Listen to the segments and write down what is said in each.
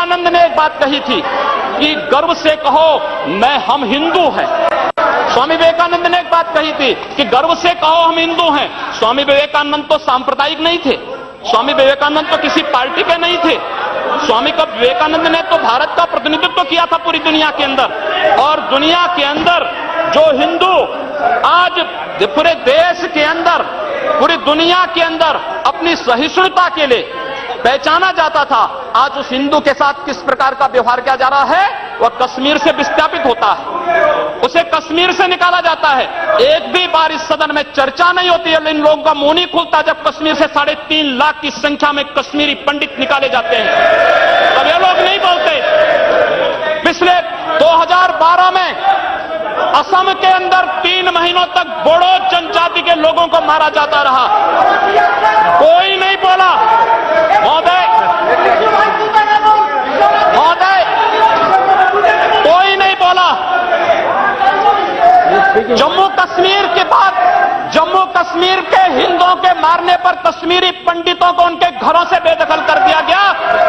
विवेकानंद ने एक बात कही थी कि गर्व से कहो हम हिंदू हैं। स्वामी विवेकानंद ने एक बात कही थी कि गर्व से कहो हम हिंदू हैं। स्वामी विवेकानंद तो सांप्रदायिक नहीं थे, स्वामी विवेकानंद तो किसी पार्टी के नहीं थे। स्वामी विवेकानंद ने तो भारत का प्रतिनिधित्व किया था पूरी दुनिया के अंदर, और दुनिया के अंदर जो हिंदू आज पूरे देश के अंदर, पूरी दुनिया के अंदर अपनी सहिष्णुता के लिए पहचाना जाता था, आज उस हिंदू के साथ किस प्रकार का व्यवहार किया जा रहा है, वह कश्मीर से विस्थापित होता है, उसे कश्मीर से निकाला जाता है। एक भी बार इस सदन में चर्चा नहीं होती है, इन लोगों का मुंह नहीं खुलता जब कश्मीर से 3.5 लाख की संख्या में कश्मीरी पंडित निकाले जाते हैं, तब ये लोग नहीं बोलते। पिछले 2012 में असम के अंदर 3 महीनों तक बोडो जनजाति के लोगों को मारा जाता रहा, कोई नहीं बोला। महोदय, कोई नहीं बोला। जम्मू कश्मीर के बाद जम्मू कश्मीर के हिंदुओं के मारने पर कश्मीरी पंडितों को उनके घरों से बेदखल कर दिया गया,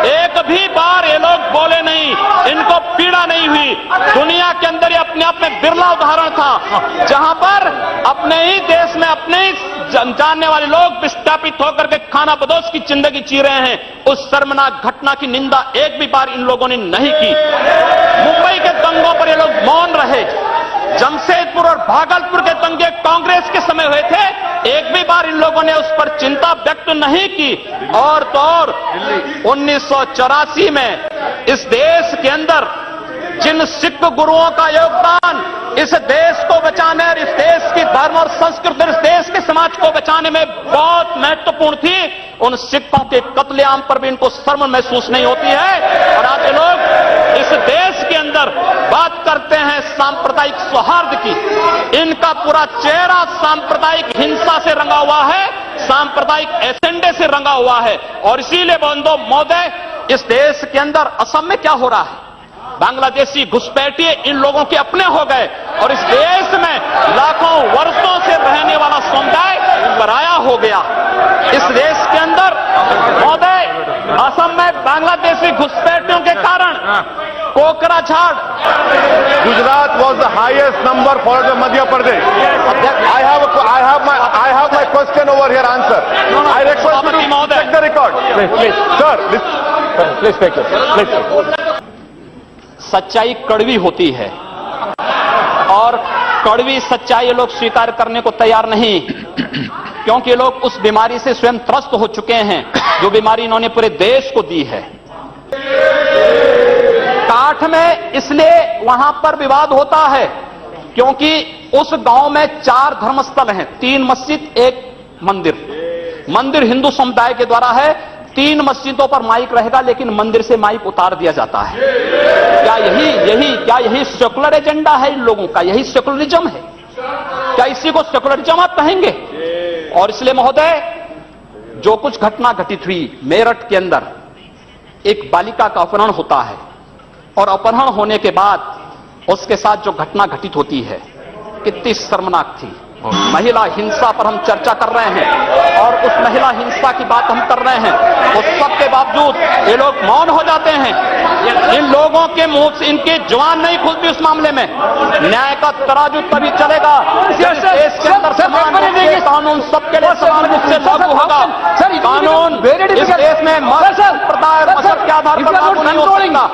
एक भी बार ये लोग बोले नहीं, इनको पीड़ा नहीं हुई। दुनिया के अंदर ये अपने आप में बिरला उदाहरण था जहां पर अपने ही देश में अपने ही जानने वाले लोग विस्थापित होकर के खाना बदोश की जिंदगी जी रहे हैं। उस शर्मनाक घटना की निंदा एक भी बार इन लोगों ने नहीं की। मुंबई के दंगों पर ये लोग मौन रहे, जमशेदपुर और भागलपुर के दंगे कांग्रेस के समय हुए थे, एक भी बार इन लोगों ने उस पर चिंता व्यक्त नहीं की। और तो और 1984 में इस देश के अंदर जिन सिख गुरुओं का योगदान इस देश को बचाने और इस देश की धर्म और संस्कृति, इस देश के समाज को बचाने में बहुत महत्वपूर्ण थी, उन सिखों के कत्लेआम पर भी इनको शर्म महसूस नहीं होती है। और आज लोग इस देश के अंदर बात करते हैं सांप्रदायिक सौहार्द की, इनका पूरा चेहरा सांप्रदायिक हिंसा से रंगा हुआ है, सांप्रदायिक एजेंडे से रंगा हुआ है। और इसीलिए बंधु महोदय, इस देश के अंदर असम में क्या हो रहा है, बांग्लादेशी घुसपैठिए इन लोगों के अपने हो गए, और इस देश में लाखों वर्षों से रहने वाला समुदाय पराया हो गया। इस देश के अंदर महोदय, असम में बांग्लादेशी घुसपैठियों के कारण Kokrajhar, Gujarat was the highest number for the Madhya Pradesh. I have my question over here. Answer. I request you to check the record. Please, sir. Please take it. Please. सच्चाई कड़वी होती है, और कड़वी सच्चाई ये लोग स्वीकार करने को तैयार नहीं, क्योंकि लोग उस बीमारी से स्वयं त्रस्त हो चुके हैं जो बीमारी इन्होंने पूरे देश को दी है। काठ में इसलिए वहां पर विवाद होता है क्योंकि उस गांव में 4 धर्मस्थल हैं, 3 मस्जिद, 1 मंदिर। मंदिर हिंदू समुदाय के द्वारा है, 3 मस्जिदों पर माइक रहेगा, लेकिन मंदिर से माइक उतार दिया जाता है। क्या यही सेकुलर एजेंडा है इन लोगों का? यही सेकुलरिज्म है? क्या इसी को सेकुलरिज्म आप कहेंगे? और इसलिए महोदय, जो कुछ घटना घटित हुई मेरठ के अंदर, एक बालिका का अपहरण होता है, और अपहरण होने के बाद उसके साथ जो घटना घटित होती है कितनी शर्मनाक थी। महिला हिंसा पर हम चर्चा कर रहे हैं, और उस महिला हिंसा की बात हम कर रहे हैं, उस सब के बावजूद ये लोग मौन हो जाते हैं। इन लोगों के मुंह से इनकी जुबान नहीं खुलती उस मामले में। न्याय का तराजू तभी चलेगा जब देश के अंदर समान रूप से कानून सबके लिए समान रूप से लागू होगा। कानून इस देश में मत संप्रदाय, मजहब के आधार पर लागू नहीं हो सकता।